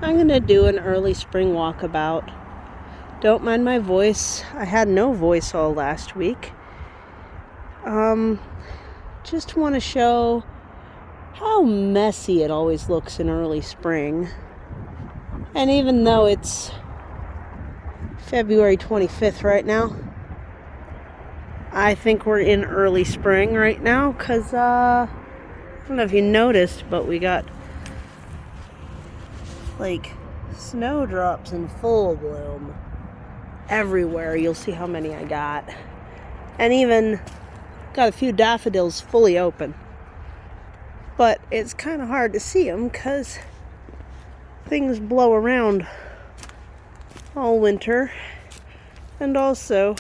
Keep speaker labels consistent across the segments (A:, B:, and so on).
A: I'm going to do an early spring walkabout. Don't mind my voice. I had no voice all last week. Just want to show how messy it always looks in early spring. And even though it's February 25th right now, I think we're in early spring right now because, I don't know if you noticed, but we got like snowdrops in full bloom everywhere. You'll see how many I got. And even got a few daffodils fully open. But it's kind of hard to see them because things blow around all winter. And also,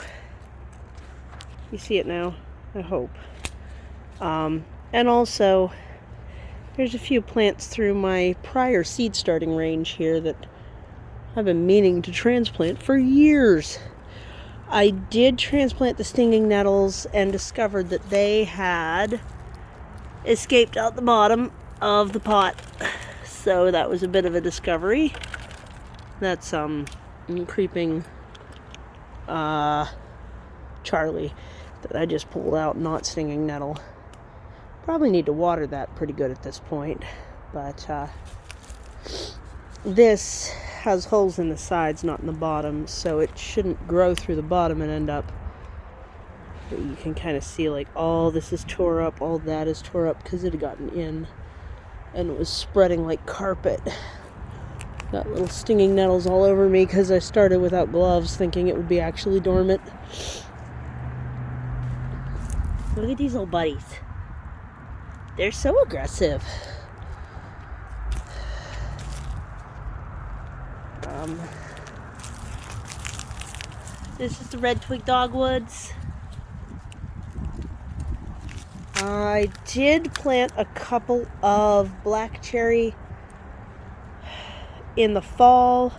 A: you see it now, I hope. And also, there's a few plants through my prior seed starting range here that I've been meaning to transplant for years. I did transplant the stinging nettles and discovered that they had escaped out the bottom of the pot. So that was a bit of a discovery. That's creeping Charlie that I just pulled out, not stinging nettle. Probably need to water that pretty good at this point. But this has holes in the sides, not in the bottom, so it shouldn't grow through the bottom and end up. You can kind of see like all this is tore up, all that is tore up because it had gotten in and it was spreading like carpet. Got little stinging nettles all over me because I started without gloves thinking it would be actually dormant. Look at these little buddies. They're so aggressive. This is the red twig dogwoods. I did plant a couple of black cherry in the fall.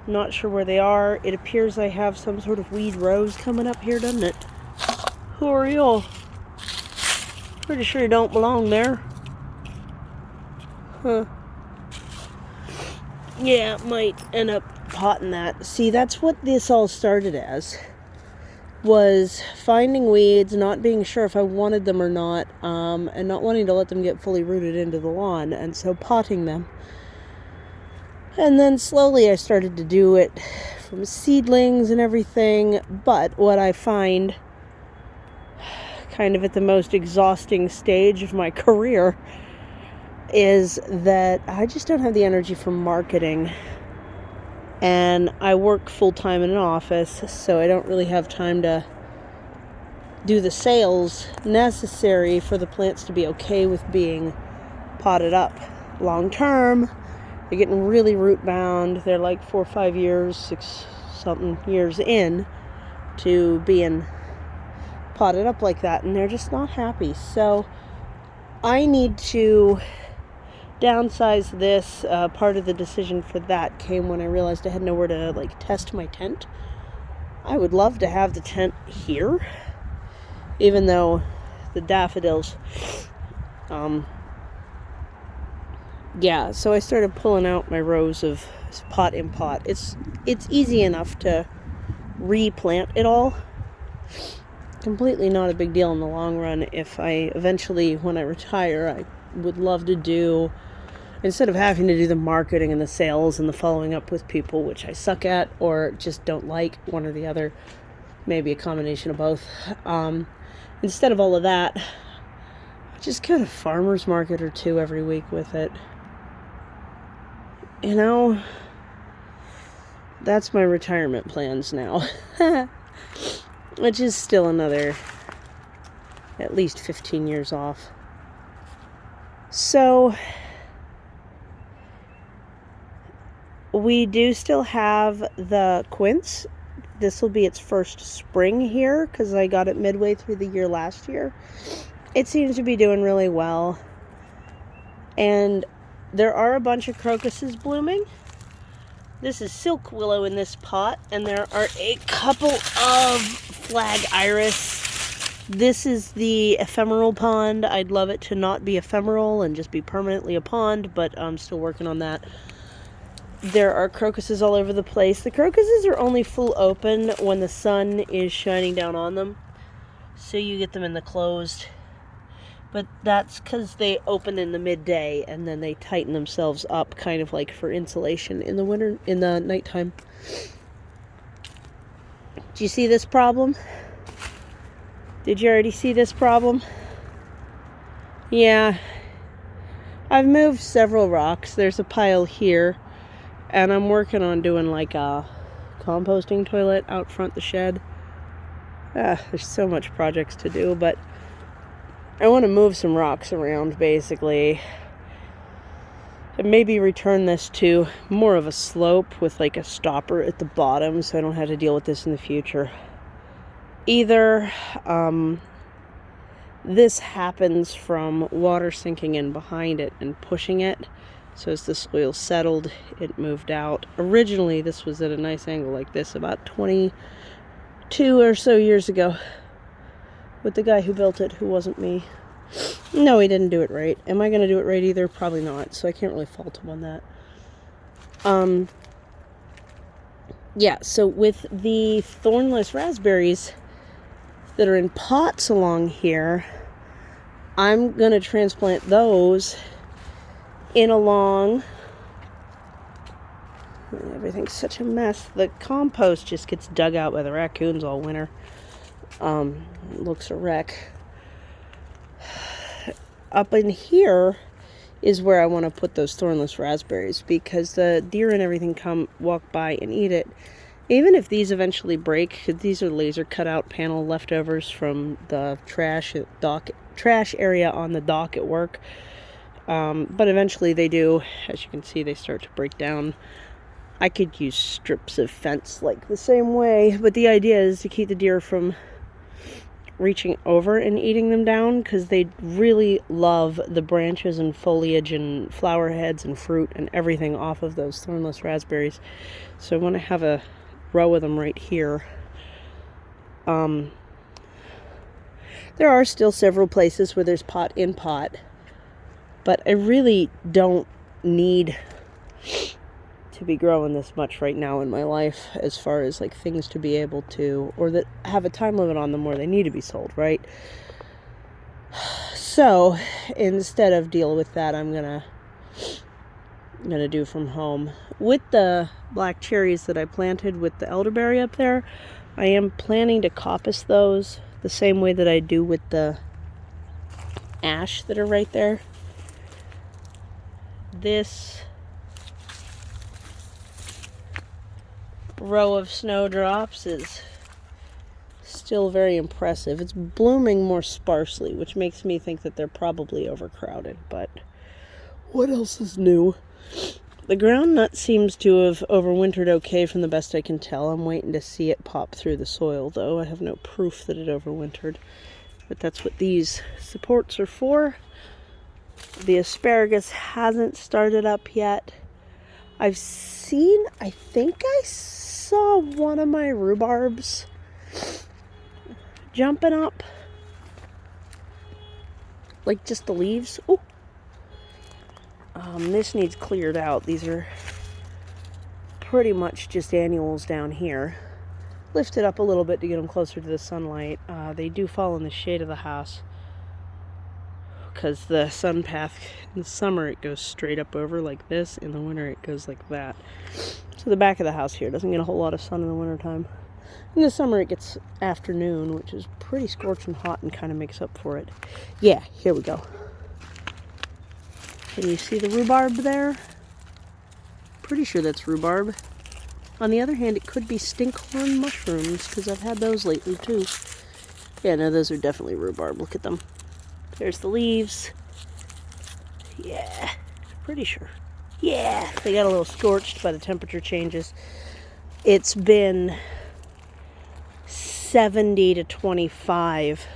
A: Not sure where they are. It appears I have some sort of weed rose coming up here, doesn't it? Who are you? Pretty sure you don't belong there. Huh. Yeah, might end up potting that. See, that's what this all started as. Was finding weeds, not being sure if I wanted them or not, and not wanting to let them get fully rooted into the lawn, and so potting them. And then slowly I started to do it from seedlings and everything, but what I find kind of at the most exhausting stage of my career is that I just don't have the energy for marketing. And I work full-time in an office, so I don't really have time to do the sales necessary for the plants to be okay with being potted up long term. They're getting really root bound. They're like 4 or 5 years, 6 something years in to being potted up like that, and they're just not happy. So I need to downsize this. Part of the decision for that came when I realized I had nowhere to like test my tent. I would love to have the tent here, even though the daffodils, yeah, so I started pulling out my rows of pot in pot. It's easy enough to replant it all. Completely not a big deal in the long run. If I eventually, when I retire, I would love to do, instead of having to do the marketing and the sales and the following up with people, which I suck at or just don't like, one or the other, maybe a combination of both. Instead of all of that, just kind of farmer's market or two every week with it. You know, that's my retirement plans now. Which is still another at least 15 years off. So we do still have the quince. This will be its first spring here because I got it midway through the year last year. It seems to be doing really well. And there are a bunch of crocuses blooming. This is silk willow in this pot, and there are a couple of flag iris. This is the ephemeral pond. I'd love it to not be ephemeral and just be permanently a pond, but I'm still working on that. There are crocuses all over the place. The crocuses are only full open when the sun is shining down on them. So you get them in the closed. But that's because they open in the midday and then they tighten themselves up, kind of like for insulation in the winter, in the nighttime. Do you see this problem? Did you already see this problem? Yeah. I've moved several rocks. There's a pile here. And I'm working on doing like a composting toilet out front the shed. There's so much projects to do, but I want to move some rocks around, basically. And maybe return this to more of a slope with like a stopper at the bottom so I don't have to deal with this in the future. Either this happens from water sinking in behind it and pushing it. So as the soil settled, it moved out. Originally, this was at a nice angle like this about 22 or so years ago. With the guy who built it, who wasn't me. No, he didn't do it right. Am I going to do it right either? Probably not. So I can't really fault him on that. Yeah, so with the thornless raspberries that are in pots along here, I'm going to transplant those in along. Everything's such a mess. The compost just gets dug out by the raccoons all winter. It looks a wreck. Up in here is where I want to put those thornless raspberries because the deer and everything walk by and eat it. Even if these eventually break, these are laser cutout panel leftovers from the trash area on the dock at work. But eventually they do. As you can see, they start to break down. I could use strips of fence like the same way, but the idea is to keep the deer from reaching over and eating them down because they really love the branches and foliage and flower heads and fruit and everything off of those thornless raspberries. So I want to have a row of them right here. There are still several places where there's pot in pot, but I really don't need to be growing this much right now in my life as far as like things to be able to, or that have a time limit on them where they need to be sold, right? So instead of deal with that, I'm gonna do from home. With the black cherries that I planted with the elderberry up there, I am planning to coppice those the same way that I do with the ash that are right there. This row of snowdrops is still very impressive. It's blooming more sparsely, which makes me think that they're probably overcrowded, but what else is new? The groundnut seems to have overwintered okay from the best I can tell. I'm waiting to see it pop through the soil, though. I have no proof that it overwintered, but that's what these supports are for. The asparagus hasn't started up yet. I think I saw one of my rhubarbs jumping up. Like just the leaves. Ooh. This needs cleared out. These are pretty much just annuals down here. Lift it up a little bit to get them closer to the sunlight. They do fall in the shade of the house because the sun path in the summer it goes straight up over like this. In the winter it goes like that. So the back of the house here doesn't get a whole lot of sun in the wintertime. In the summer it gets afternoon, which is pretty scorching hot and kind of makes up for it. Yeah, here we go. Can you see the rhubarb there? Pretty sure that's rhubarb. On the other hand, it could be stinkhorn mushrooms, because I've had those lately too. Yeah, no, those are definitely rhubarb. Look at them. There's the leaves. Yeah, pretty sure. Yeah, they got a little scorched by the temperature changes. It's been 70 to 25,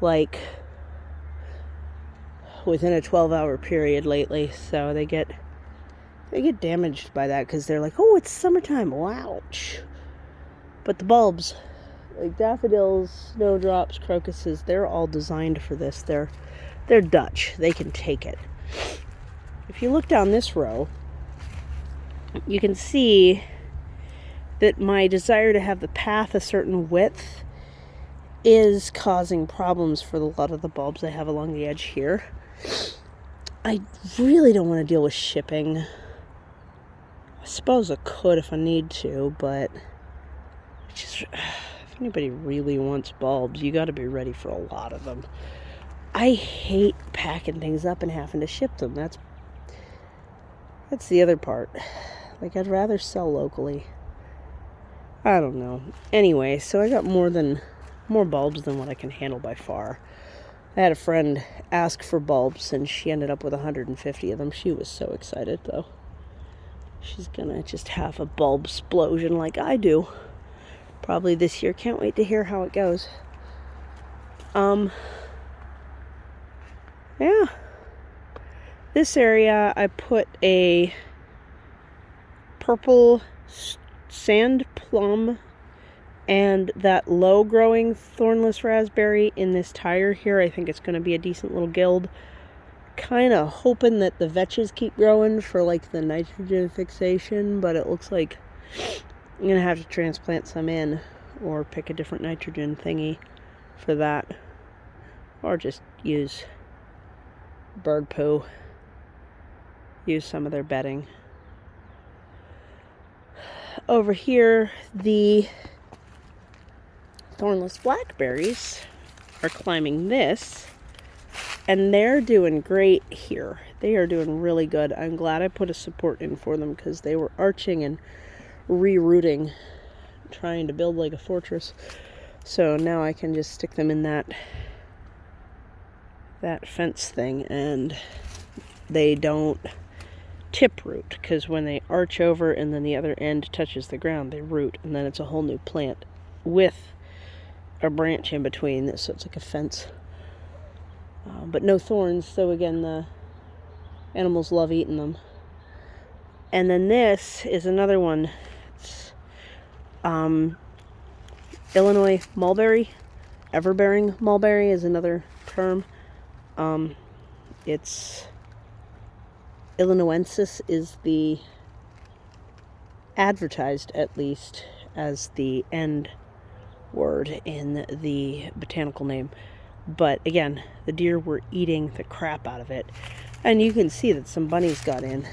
A: like, within a 12-hour period lately, so they get damaged by that because they're like, oh, it's summertime, ouch. But the bulbs, like daffodils, snowdrops, crocuses, they're all designed for this. They're Dutch. They can take it. If you look down this row, you can see that my desire to have the path a certain width is causing problems for a lot of the bulbs I have along the edge here. I really don't want to deal with shipping. I suppose I could if I need to, but just, if anybody really wants bulbs, you got to be ready for a lot of them. I hate packing things up and having to ship them. That's the other part. Like, I'd rather sell locally. I don't know. Anyway, so I got more bulbs than what I can handle by far. I had a friend ask for bulbs, and she ended up with 150 of them. She was so excited, though. She's gonna just have a bulb explosion like I do. Probably this year. Can't wait to hear how it goes. Yeah. This area, I put a purple sand plum and that low-growing thornless raspberry in this tire here. I think it's going to be a decent little guild. Kind of hoping that the vetches keep growing for, like, the nitrogen fixation, but it looks like I'm going to have to transplant some in or pick a different nitrogen thingy for that. Or just use bird poo. Use some of their bedding. Over here, the thornless blackberries are climbing this, and they're doing great here. They are doing really good. I'm glad I put a support in for them because they were arching and re-rooting, trying to build like a fortress. So now I can just stick them in that fence thing, and they don't tip root, because when they arch over and then the other end touches the ground, they root, and then it's a whole new plant with a branch in between, so it's like a fence. But no thorns, so again, the animals love eating them. And then this is another one. It's Illinois mulberry. Everbearing mulberry is another term. It's Illinoensis is the advertised, at least, as the end word in the botanical name. But again, the deer were eating the crap out of it, and you can see that some bunnies got in.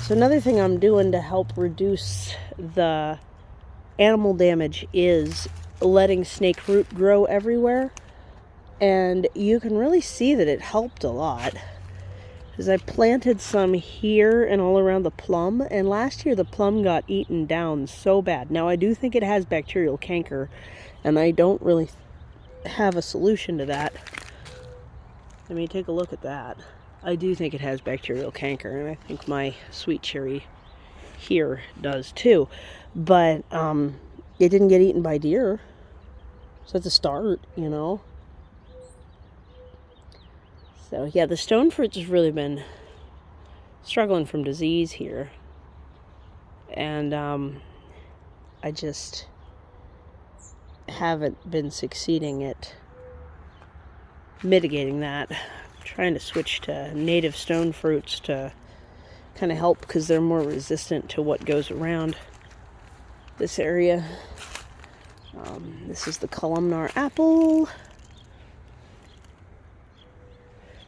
A: So another thing I'm doing to help reduce the animal damage is letting snake root grow everywhere, and you can really see that it helped a lot. Because I planted some here and all around the plum, and last year the plum got eaten down so bad. Now, I do think it has bacterial canker, and I don't really have a solution to that. I mean, take a look at that. I do think it has bacterial canker, and I think my sweet cherry here does too. But it didn't get eaten by deer, so that's a start, you know. So yeah, the stone fruits has really been struggling from disease here, and I just haven't been succeeding at mitigating that. I'm trying to switch to native stone fruits to kind of help, because they're more resistant to what goes around this area. This is the columnar apple.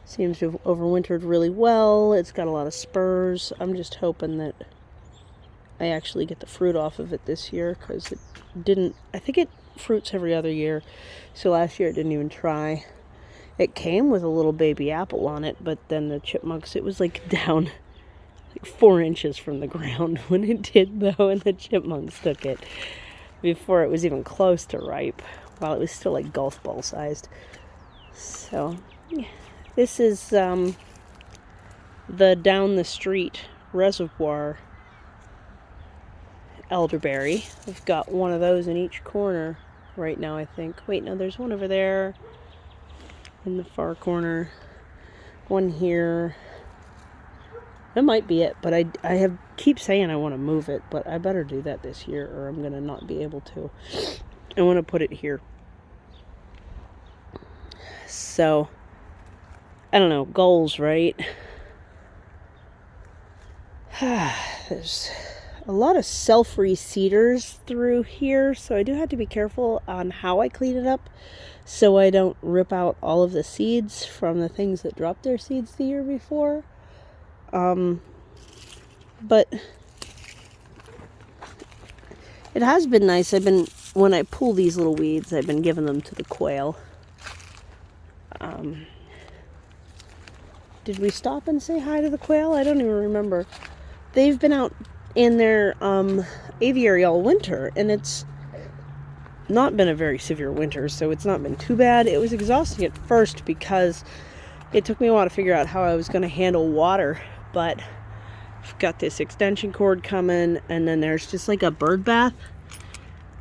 A: Seems to have overwintered really well. It's got a lot of spurs. I'm just hoping that I actually get the fruit off of it this year, because it didn't. I think it fruits every other year, so last year it didn't even try. It came with a little baby apple on it, but then the chipmunks, it was like down like 4 inches from the ground when it did, though, and the chipmunks took it before it was even close to ripe, while it was still like golf ball sized. So yeah. This is the down the street reservoir elderberry. I've got one of those in each corner right now, I think. Wait, no, there's one over there in the far corner. One here. That might be it, but I keep saying I want to move it, but I better do that this year or I'm going to not be able to. I want to put it here. So, I don't know, goals, right? There's a lot of self-reseeders through here, so I do have to be careful on how I clean it up so I don't rip out all of the seeds from the things that dropped their seeds the year before. But it has been nice. When I pull these little weeds, I've been giving them to the quail. Did we stop and say hi to the quail? I don't even remember. They've been out in their aviary all winter, and it's not been a very severe winter, so it's not been too bad. It was exhausting at first because it took me a while to figure out how I was going to handle water, but I've got this extension cord coming, and then there's just like a bird bath.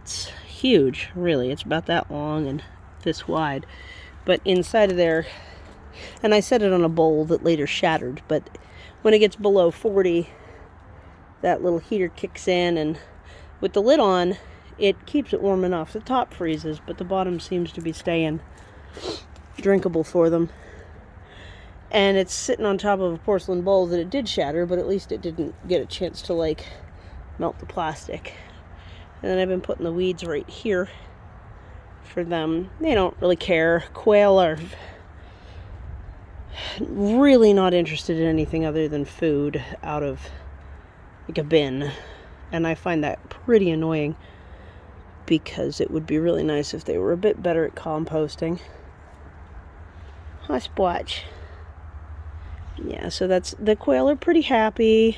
A: It's huge, really. It's about that long and this wide, but inside of there, and I set it on a bowl that later shattered, but when it gets below 40, that little heater kicks in, and with the lid on, it keeps it warm enough. The top freezes, but the bottom seems to be staying drinkable for them. And it's sitting on top of a porcelain bowl that it did shatter, but at least it didn't get a chance to like melt the plastic. And then I've been putting the weeds right here for them. They don't really care. Quail are really not interested in anything other than food out of like a bin, and I find that pretty annoying because it would be really nice if they were a bit better at composting. Hi, Splotch. Yeah, so the quail are pretty happy.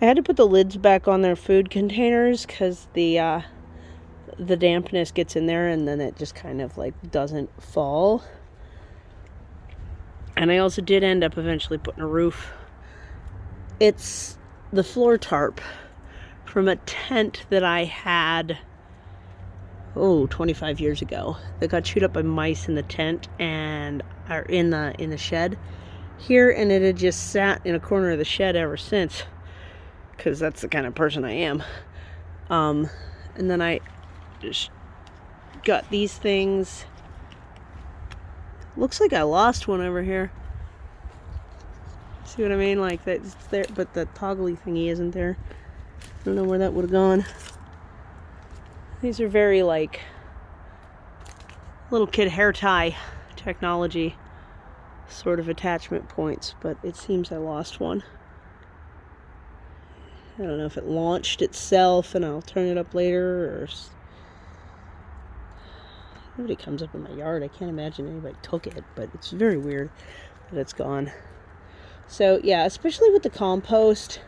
A: I had to put the lids back on their food containers because the dampness gets in there and then it just kind of like doesn't fall. And I also did end up eventually putting a roof. It's the floor tarp from a tent that I had, 25 years ago, that got chewed up by mice in the tent and or in the shed here, and it had just sat in a corner of the shed ever since, because that's the kind of person I am. And then I just got these things. Looks like I lost one over here. See what I mean? Like that's there, but the toggly thingy isn't there. I don't know where that would have gone. These are very like little kid hair tie technology sort of attachment points, but it seems I lost one. I don't know if it launched itself and I'll turn it up later, or nobody comes up in my yard. I can't imagine anybody took it, but it's very weird that it's gone. So yeah, especially with the compost,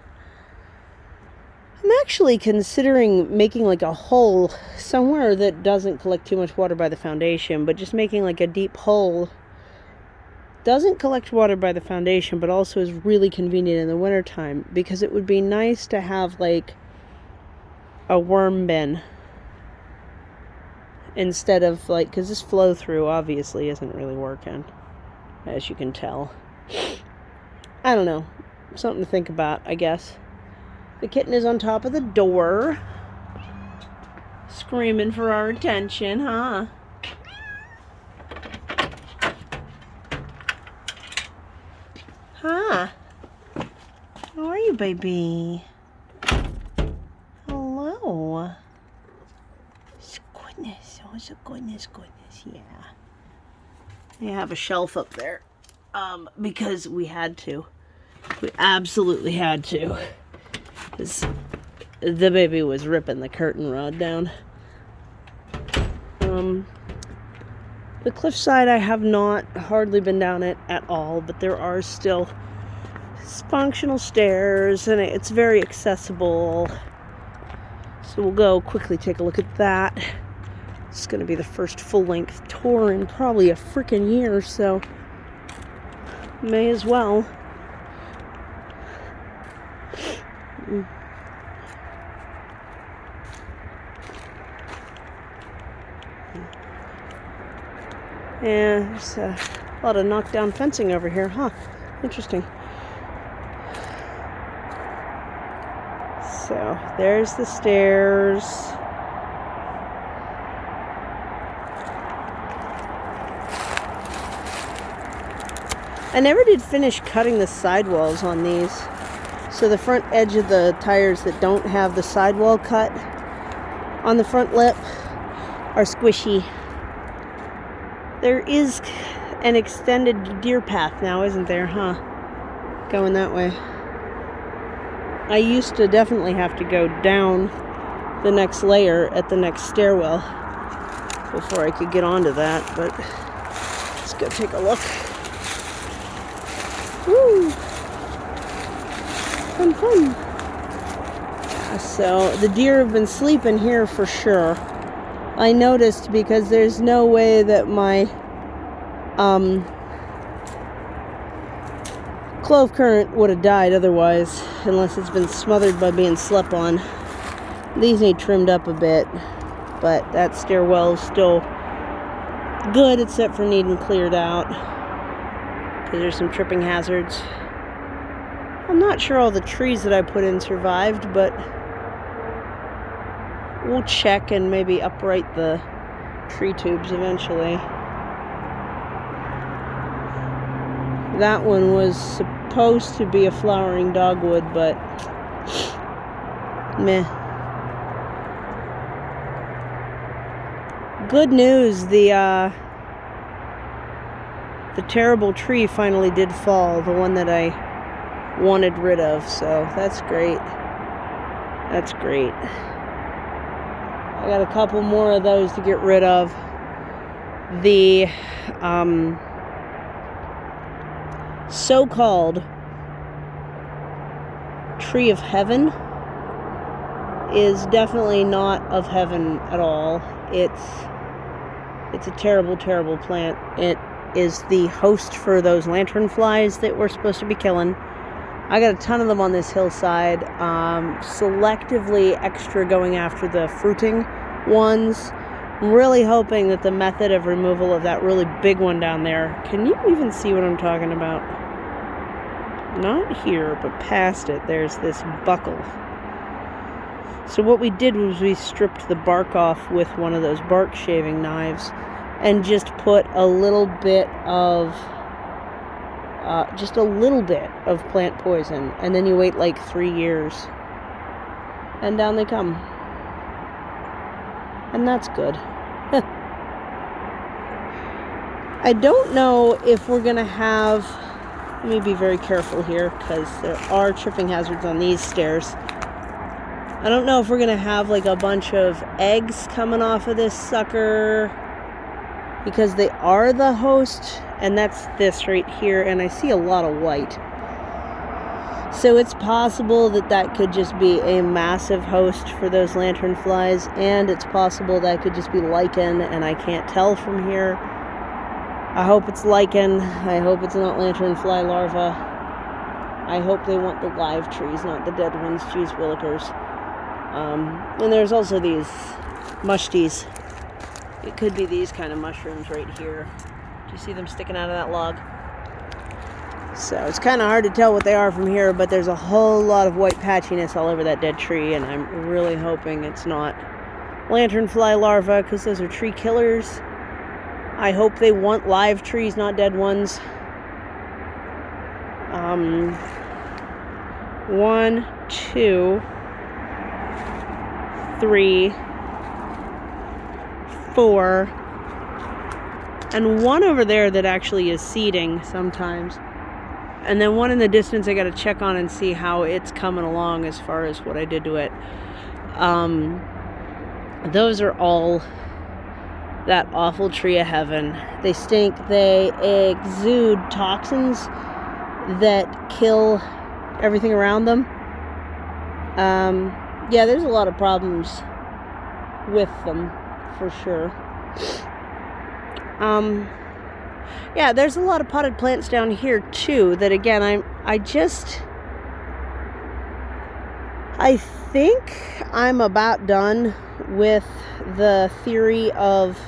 A: I'm actually considering making like a hole somewhere that doesn't collect too much water by the foundation, but just making like a deep hole. Doesn't collect water by the foundation, but also is really convenient in the wintertime, because it would be nice to have like a worm bin instead of like, because this flow through obviously isn't really working, as you can tell. I don't know, something to think about, I guess. The kitten is on top of the door, screaming for our attention, huh? Huh? How are you, baby? Hello. Goodness, oh, so goodness, yeah. I have a shelf up there, because we had to. We absolutely had to. Because the baby was ripping the curtain rod down. The cliffside, I have not hardly been down it at all, but there are still functional stairs, and it's very accessible. So we'll go quickly take a look at that. It's going to be the first full-length tour in probably a freaking year, so may as well. Yeah, there's a lot of knockdown fencing over here, huh? Interesting. So, there's the stairs. I never did finish cutting the sidewalls on these. So the front edge of the tires that don't have the sidewall cut on the front lip are squishy. There is an extended deer path now, isn't there, huh? Going that way. I used to definitely have to go down the next layer at the next stairwell before I could get onto that, but let's go take a look. Woo! Fun, fun. Yeah, so the deer have been sleeping here for sure. I noticed because there's no way that my clove currant would have died otherwise, unless it's been smothered by being slept on. These need trimmed up a bit, but that stairwell is still good, except for needing cleared out, because there's some tripping hazards. I'm not sure all the trees that I put in survived, but we'll check and maybe upright the tree tubes eventually. That one was supposed to be a flowering dogwood, but meh. Good news, the terrible tree finally did fall, the one that I wanted rid of, so that's great. That's great. I got a couple more of those to get rid of. The so-called tree of heaven is definitely not of heaven at all. It's a terrible, terrible plant. It is the host for those lanternflies that we're supposed to be killing. I got a ton of them on this hillside, selectively extra going after the fruiting ones. I'm really hoping that the method of removal of that really big one down there, can you even see what I'm talking about? Not here, but past it, there's this buckle. So what we did was we stripped the bark off with one of those bark shaving knives and just put a little bit of plant poison, and then you wait like 3 years and down they come, and that's good. I don't know if we're gonna have, let me be very careful here because there are tripping hazards on these stairs. I don't know if we're gonna have like a bunch of eggs coming off of this sucker, because they are the host, and that's this right here, and I see a lot of white. So it's possible that that could just be a massive host for those lanternflies, and it's possible that could just be lichen, and I can't tell from here. I hope it's lichen. I hope it's not lanternfly larva. I hope they want the live trees, not the dead ones. Jeez willikers. And there's also these mushties. It could be these kind of mushrooms right here. Do you see them sticking out of that log? So it's kind of hard to tell what they are from here, but there's a whole lot of white patchiness all over that dead tree, and I'm really hoping it's not lanternfly larvae, because those are tree killers. I hope they want live trees, not dead ones. 1, 2, 3, 4, and one over there that actually is seeding sometimes, and then one in the distance I got to check on and see how it's coming along as far as what I did to it. Those are all that awful tree of heaven. They stink. They exude toxins that kill everything around them. Yeah, there's a lot of problems with them for sure. Yeah, there's a lot of potted plants down here too that, again, I think I'm about done with the theory of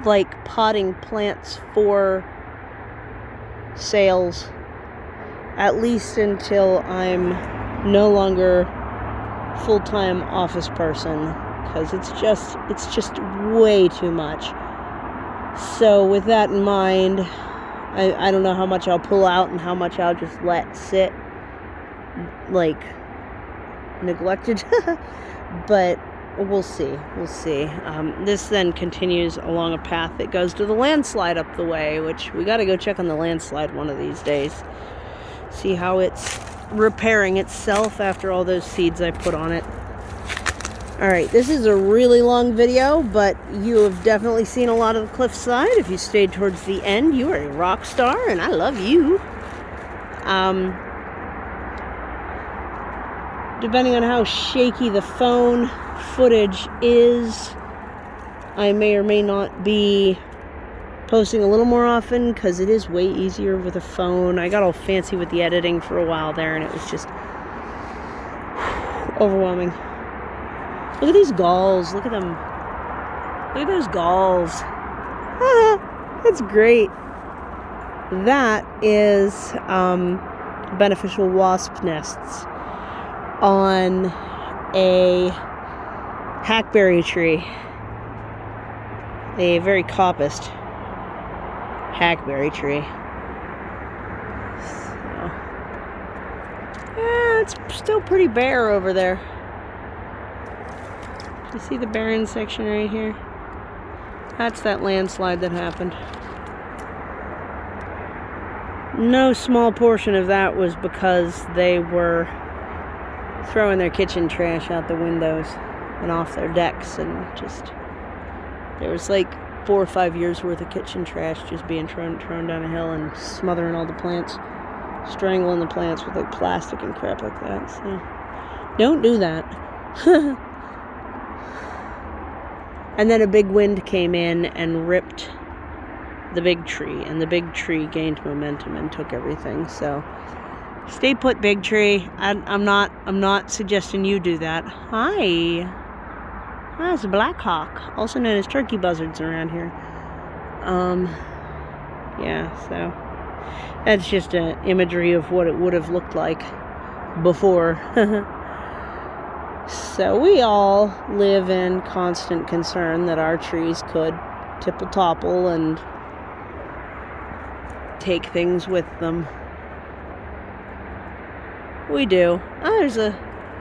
A: like potting plants for sales, at least until I'm no longer full-time office person, because it's just way too much. So with that in mind, I don't know how much I'll pull out and how much I'll just let sit, like, neglected. But we'll see. We'll see. This then continues along a path that goes to the landslide up the way, which we got to go check on the landslide one of these days. See how it's repairing itself after all those seeds I put on it. Alright, this is a really long video, but you have definitely seen a lot of the cliffside. If you stayed towards the end, you are a rock star, and I love you. Depending on how shaky the phone footage is, I may or may not be posting a little more often, because it is way easier with a phone. I got all fancy with the editing for a while there, and it was just overwhelming. Look at these gulls. Look at them. Look at those gulls. That's great. That is beneficial wasp nests on a hackberry tree. A very coppiced hackberry tree. So, yeah, it's still pretty bare over there. You see the barren section right here? That's that landslide that happened. No small portion of that was because they were throwing their kitchen trash out the windows and off their decks, and just, there was like 4 or 5 years worth of kitchen trash just being thrown down a hill and smothering all the plants, strangling the plants with like plastic and crap like that. So don't do that. And then a big wind came in and ripped the big tree, and the big tree gained momentum and took everything. So stay put, big tree. I'm not suggesting you do that. Hi. It's a black hawk, also known as turkey buzzards around here. Yeah, so that's just an imagery of what it would have looked like before. So we all live in constant concern that our trees could tipple-topple and take things with them. We do. Oh, there's a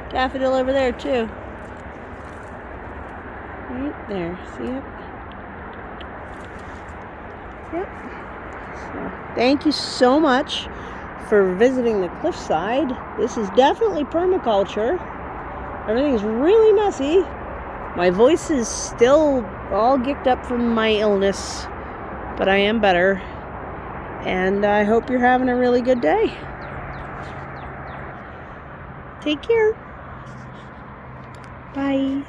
A: daffodil over there too. Right there. See it? Yep. So, thank you so much for visiting the cliffside. This is definitely permaculture. Everything's really messy. My voice is still all gicked up from my illness, but I am better. And I hope you're having a really good day. Take care. Bye.